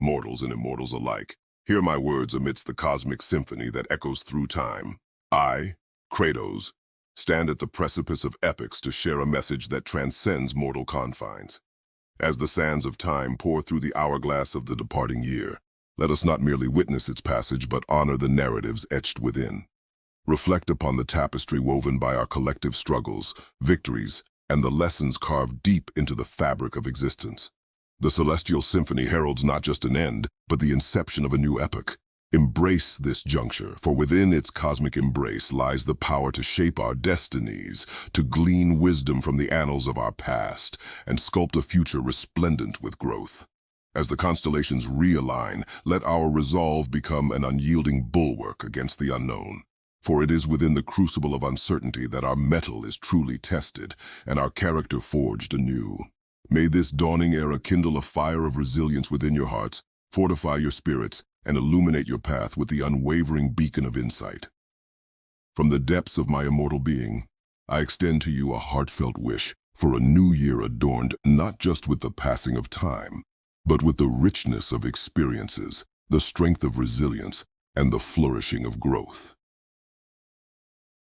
mortals and immortals alike, hear my words amidst the cosmic symphony that echoes through time. I, Kratos, stand at the precipice of epics to share a message that transcends mortal confines. As the sands of time pour through the hourglass of the departing year, let us not merely witness its passage but honor the narratives etched within. Reflect upon the tapestry woven by our collective struggles, victories, and the lessons carved deep into the fabric of existence. The celestial symphony heralds not just an end, but the inception of a new epoch. Embrace this juncture, for within its cosmic embrace lies the power to shape our destinies, to glean wisdom from the annals of our past, and sculpt a future resplendent with growth. As the constellations realign, let our resolve become an unyielding bulwark against the unknown. For it is within the crucible of uncertainty that our mettle is truly tested, and our character forged anew. May this dawning era kindle a fire of resilience within your hearts, fortify your spirits, and illuminate your path with the unwavering beacon of insight. From the depths of my immortal being, I extend to you a heartfelt wish for a new year adorned not just with the passing of time, but with the richness of experiences, the strength of resilience, and the flourishing of growth.